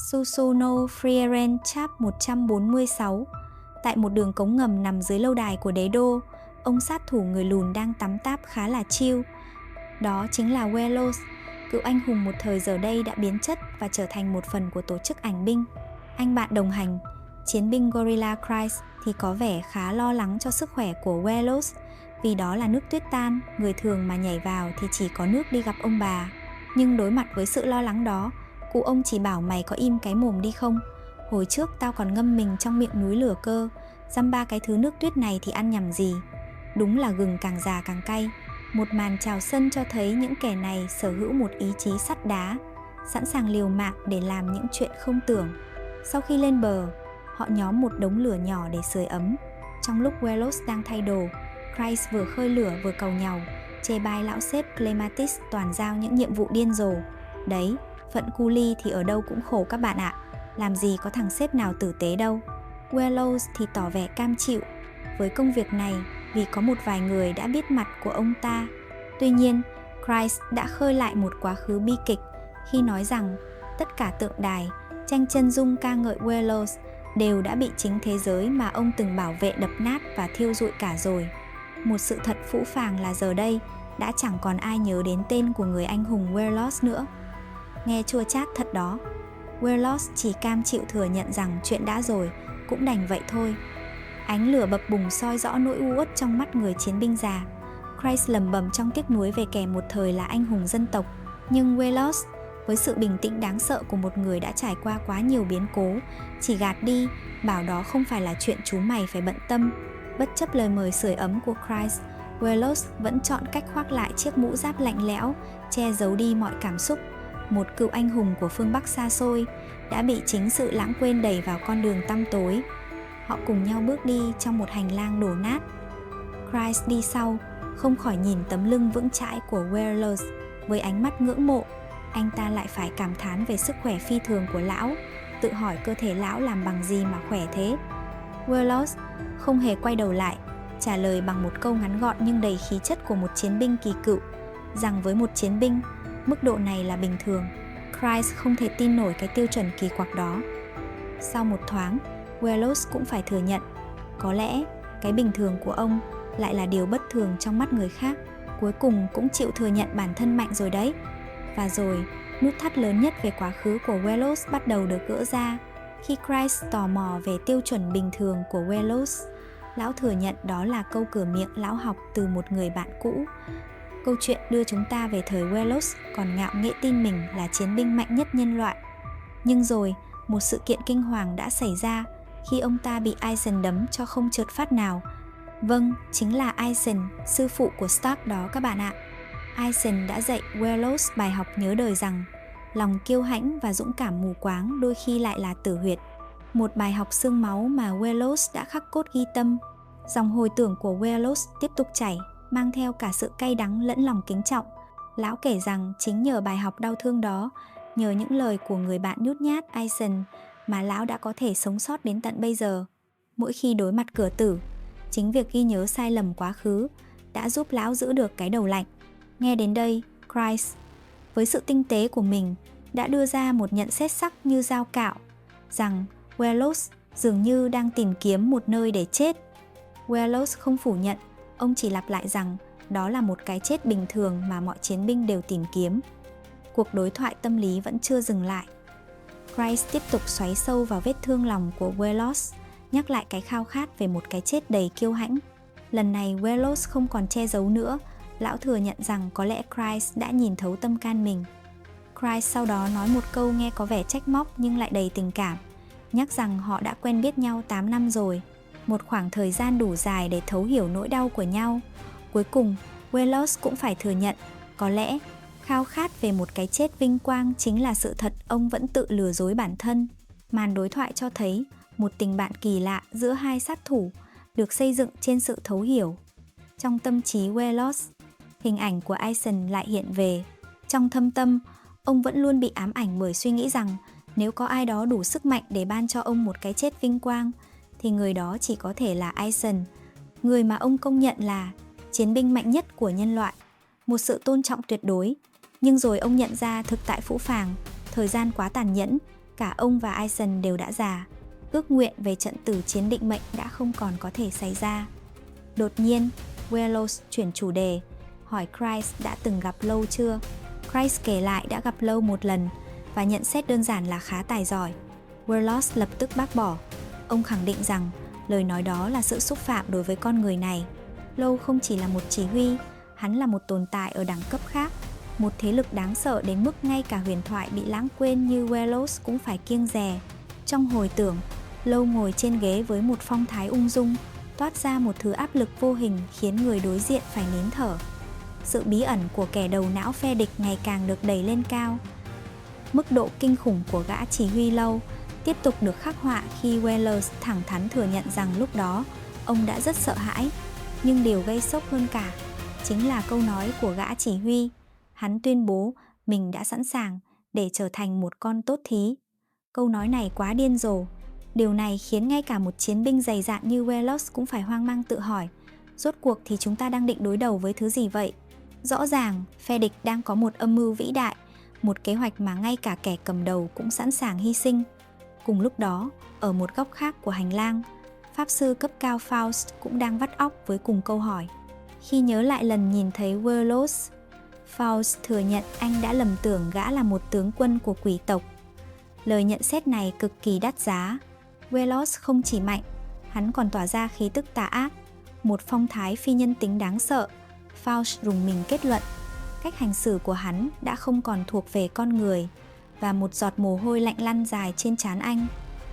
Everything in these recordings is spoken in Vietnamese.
Susanoo Frieren chap 146. Tại một đường cống ngầm nằm dưới lâu đài của đế đô, ông sát thủ người lùn đang tắm táp khá là chill. Đó chính là Welos, cựu anh hùng một thời giờ đây đã biến chất và trở thành một phần của tổ chức ảnh binh. Anh bạn đồng hành, chiến binh Gorilla Christ thì có vẻ khá lo lắng cho sức khỏe của Welos, vì đó là nước tuyết tan, người thường mà nhảy vào thì chỉ có nước đi gặp ông bà. Nhưng đối mặt với sự lo lắng đó, cụ ông chỉ bảo mày có im cái mồm đi không? Hồi trước tao còn ngâm mình trong miệng núi lửa cơ, dăm ba cái thứ nước tuyết này thì ăn nhầm gì. Đúng là gừng càng già càng cay. Một màn chào sân cho thấy những kẻ này sở hữu một ý chí sắt đá, sẵn sàng liều mạng để làm những chuyện không tưởng. Sau khi lên bờ, họ nhóm một đống lửa nhỏ để sưởi ấm. Trong lúc Welos đang thay đồ, Christ vừa khơi lửa vừa cầu nhàu, chê bai lão sếp Clematis toàn giao những nhiệm vụ điên rồ. Đấy, phận cu li thì ở đâu cũng khổ các bạn ạ, làm gì có thằng sếp nào tử tế đâu. Welos thì tỏ vẻ cam chịu với công việc này vì có một vài người đã biết mặt của ông ta. Tuy nhiên, Christ đã khơi lại một quá khứ bi kịch khi nói rằng tất cả tượng đài, tranh chân dung ca ngợi Welos đều đã bị chính thế giới mà ông từng bảo vệ đập nát và thiêu rụi cả rồi. Một sự thật phũ phàng là giờ đây đã chẳng còn ai nhớ đến tên của người anh hùng Welos nữa. Nghe chua chát thật đó. Welos chỉ cam chịu thừa nhận rằng chuyện đã rồi, cũng đành vậy thôi. Ánh lửa bập bùng soi rõ nỗi u uất trong mắt người chiến binh già. Christ lẩm bẩm trong tiếc nuối về kẻ một thời là anh hùng dân tộc. Nhưng Welos, với sự bình tĩnh đáng sợ của một người đã trải qua quá nhiều biến cố, chỉ gạt đi, bảo đó không phải là chuyện chú mày phải bận tâm. Bất chấp lời mời sưởi ấm của Christ, Welos vẫn chọn cách khoác lại chiếc mũ giáp lạnh lẽo, che giấu đi mọi cảm xúc. Một cựu anh hùng của phương Bắc xa xôi đã bị chính sự lãng quên đẩy vào con đường tăm tối. Họ cùng nhau bước đi trong một hành lang đổ nát. Christ đi sau, không khỏi nhìn tấm lưng vững chãi của Welos với ánh mắt ngưỡng mộ. Anh ta lại phải cảm thán về sức khỏe phi thường của lão, tự hỏi cơ thể lão làm bằng gì mà khỏe thế. Welos không hề quay đầu lại, trả lời bằng một câu ngắn gọn nhưng đầy khí chất của một chiến binh kỳ cựu, rằng với một chiến binh, mức độ này là bình thường. Christ không thể tin nổi cái tiêu chuẩn kỳ quặc đó. Sau một thoáng, Welos cũng phải thừa nhận, có lẽ cái bình thường của ông lại là điều bất thường trong mắt người khác. Cuối cùng cũng chịu thừa nhận bản thân mạnh rồi đấy. Và rồi, nút thắt lớn nhất về quá khứ của Welos bắt đầu được gỡ ra. Khi Christ tò mò về tiêu chuẩn bình thường của Welos, lão thừa nhận đó là câu cửa miệng lão học từ một người bạn cũ. Câu chuyện đưa chúng ta về thời Welos còn ngạo nghễ tin mình là chiến binh mạnh nhất nhân loại. Nhưng rồi, một sự kiện kinh hoàng đã xảy ra khi ông ta bị Aizen đấm cho không trượt phát nào. Vâng, chính là Aizen, sư phụ của Stark đó các bạn ạ. Aizen đã dạy Welos bài học nhớ đời rằng lòng kiêu hãnh và dũng cảm mù quáng đôi khi lại là tử huyệt. Một bài học xương máu mà Welos đã khắc cốt ghi tâm. Dòng hồi tưởng của Welos tiếp tục chảy, mang theo cả sự cay đắng lẫn lòng kính trọng. Lão kể rằng chính nhờ bài học đau thương đó, nhờ những lời của người bạn nhút nhát Aizen mà lão đã có thể sống sót đến tận bây giờ. Mỗi khi đối mặt cửa tử, chính việc ghi nhớ sai lầm quá khứ đã giúp lão giữ được cái đầu lạnh. Nghe đến đây, Christ, với sự tinh tế của mình, đã đưa ra một nhận xét sắc như dao cạo, rằng Welos dường như đang tìm kiếm một nơi để chết. Welos không phủ nhận, ông chỉ lặp lại rằng đó là một cái chết bình thường mà mọi chiến binh đều tìm kiếm. Cuộc đối thoại tâm lý vẫn chưa dừng lại. Christ tiếp tục xoáy sâu vào vết thương lòng của Welos, nhắc lại cái khao khát về một cái chết đầy kiêu hãnh. Lần này Welos không còn che giấu nữa, lão thừa nhận rằng có lẽ Christ đã nhìn thấu tâm can mình. Christ sau đó nói một câu nghe có vẻ trách móc nhưng lại đầy tình cảm, nhắc rằng họ đã quen biết nhau 8 năm rồi, một khoảng thời gian đủ dài để thấu hiểu nỗi đau của nhau. Cuối cùng, Welos cũng phải thừa nhận, có lẽ khao khát về một cái chết vinh quang chính là sự thật ông vẫn tự lừa dối bản thân. Màn đối thoại cho thấy một tình bạn kỳ lạ giữa hai sát thủ được xây dựng trên sự thấu hiểu. Trong tâm trí Welos, hình ảnh của Aizen lại hiện về. Trong thâm tâm, ông vẫn luôn bị ám ảnh bởi suy nghĩ rằng nếu có ai đó đủ sức mạnh để ban cho ông một cái chết vinh quang, thì người đó chỉ có thể là Aizen, người mà ông công nhận là chiến binh mạnh nhất của nhân loại, một sự tôn trọng tuyệt đối. Nhưng rồi ông nhận ra thực tại phũ phàng, thời gian quá tàn nhẫn, Cả ông và Aizen đều đã già, ước nguyện về trận tử chiến định mệnh đã không còn có thể xảy ra. Đột nhiên, Velos chuyển chủ đề, hỏi Chris đã từng gặp Lâu chưa. Chris kể lại đã gặp Lâu một lần và nhận xét đơn giản là khá tài giỏi. Velos lập tức bác bỏ. Ông khẳng định rằng lời nói đó là sự xúc phạm đối với con người này. Lâu không chỉ là một chỉ huy, hắn là một tồn tại ở đẳng cấp khác, một thế lực đáng sợ đến mức ngay cả huyền thoại bị lãng quên như Velos cũng phải kiêng dè. Trong hồi tưởng, Lâu ngồi trên ghế với một phong thái ung dung, toát ra một thứ áp lực vô hình khiến người đối diện phải nín thở. Sự bí ẩn của kẻ đầu não phe địch ngày càng được đẩy lên cao. Mức độ kinh khủng của gã chỉ huy Lâu tiếp tục được khắc họa khi Welles thẳng thắn thừa nhận rằng lúc đó ông đã rất sợ hãi. Nhưng điều gây sốc hơn cả chính là câu nói của gã chỉ huy. Hắn tuyên bố mình đã sẵn sàng để trở thành một con tốt thí. Câu nói này quá điên rồ. Điều này khiến ngay cả một chiến binh dày dạn như Velos cũng phải hoang mang tự hỏi, rốt cuộc thì chúng ta đang định đối đầu với thứ gì vậy? Rõ ràng, phe địch đang có một âm mưu vĩ đại, một kế hoạch mà ngay cả kẻ cầm đầu cũng sẵn sàng hy sinh. Cùng lúc đó, ở một góc khác của hành lang, pháp sư cấp cao Faust cũng đang vắt óc với cùng câu hỏi. Khi nhớ lại lần nhìn thấy Velos, Faust thừa nhận anh đã lầm tưởng gã là một tướng quân của quỷ tộc. Lời nhận xét này cực kỳ đắt giá. Velos không chỉ mạnh, hắn còn tỏa ra khí tức tà ác, một phong thái phi nhân tính đáng sợ. Faust rùng mình kết luận, cách hành xử của hắn đã không còn thuộc về con người, và một giọt mồ hôi lạnh lăn dài trên trán anh.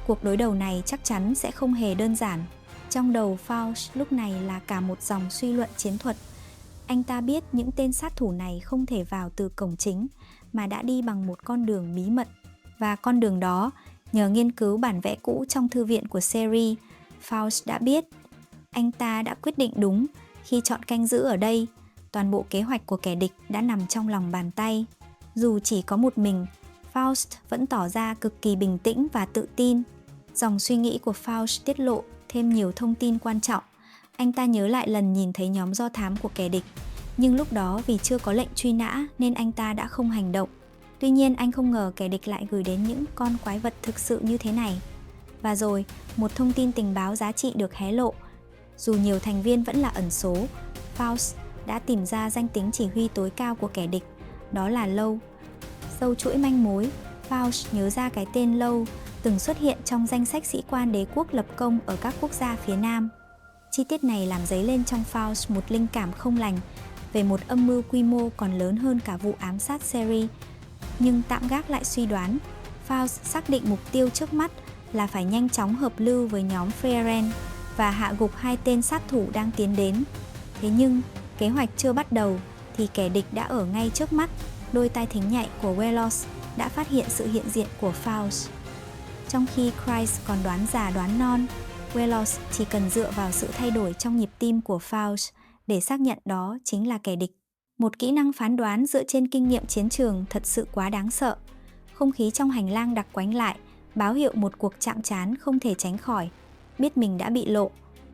Cuộc đối đầu này chắc chắn sẽ không hề đơn giản. Trong đầu Faust lúc này là cả một dòng suy luận chiến thuật. Anh ta biết những tên sát thủ này không thể vào từ cổng chính, mà đã đi bằng một con đường bí mật. Và con đường đó, nhờ nghiên cứu bản vẽ cũ trong thư viện của Seri, Faust đã biết. Anh ta đã quyết định đúng khi chọn canh giữ ở đây. Toàn bộ kế hoạch của kẻ địch đã nằm trong lòng bàn tay. Dù chỉ có một mình, Faust vẫn tỏ ra cực kỳ bình tĩnh và tự tin. Dòng suy nghĩ của Faust tiết lộ thêm nhiều thông tin quan trọng. Anh ta nhớ lại lần nhìn thấy nhóm do thám của kẻ địch, nhưng lúc đó vì chưa có lệnh truy nã nên anh ta đã không hành động. Tuy nhiên anh không ngờ kẻ địch lại gửi đến những con quái vật thực sự như thế này. Và rồi, một thông tin tình báo giá trị được hé lộ. Dù nhiều thành viên vẫn là ẩn số, Faust đã tìm ra danh tính chỉ huy tối cao của kẻ địch, đó là Lâu. Sâu chuỗi manh mối, Faust nhớ ra cái tên Lâu từng xuất hiện trong danh sách sĩ quan đế quốc lập công ở các quốc gia phía Nam. Chi tiết này làm dấy lên trong Faust một linh cảm không lành về một âm mưu quy mô còn lớn hơn cả vụ ám sát Seri. Nhưng tạm gác lại suy đoán, Faust xác định mục tiêu trước mắt là phải nhanh chóng hợp lưu với nhóm Frieren và hạ gục hai tên sát thủ đang tiến đến. Thế nhưng, kế hoạch chưa bắt đầu thì kẻ địch đã ở ngay trước mắt. Đôi tai thính nhạy của Velos đã phát hiện sự hiện diện của Faust. Trong khi Chris còn đoán già đoán non, Velos chỉ cần dựa vào sự thay đổi trong nhịp tim của Faust để xác nhận đó chính là kẻ địch. Một kỹ năng phán đoán dựa trên kinh nghiệm chiến trường thật sự quá đáng sợ. Không khí trong hành lang đặc quánh lại, báo hiệu một cuộc chạm trán không thể tránh khỏi. Biết mình đã bị lộ,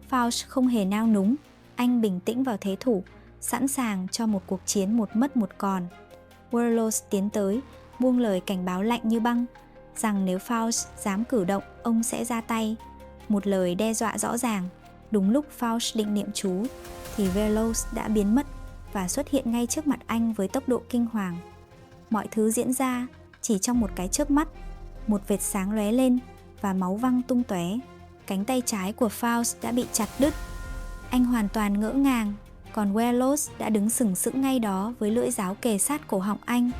Faust không hề nao núng. Anh bình tĩnh vào thế thủ, sẵn sàng cho một cuộc chiến một mất một còn. Velos tiến tới, buông lời cảnh báo lạnh như băng, rằng nếu Faust dám cử động, ông sẽ ra tay. Một lời đe dọa rõ ràng. Đúng lúc Faust định niệm chú, thì Velos đã biến mất và xuất hiện ngay trước mặt anh với tốc độ kinh hoàng. Mọi thứ diễn ra chỉ trong một cái chớp mắt. Một vệt sáng lóe lên và máu văng tung tóe. Cánh tay trái của Faust đã bị chặt đứt. Anh hoàn toàn ngỡ ngàng, còn Velos đã đứng sừng sững ngay đó với lưỡi giáo kề sát cổ họng anh.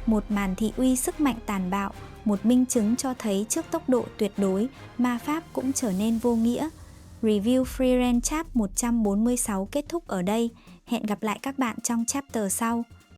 Một màn thị uy sức mạnh tàn bạo, một minh chứng cho thấy trước tốc độ tuyệt đối, ma pháp cũng trở nên vô nghĩa. Review Frieren Chap 146 kết thúc ở đây. Hẹn gặp lại các bạn trong chapter sau.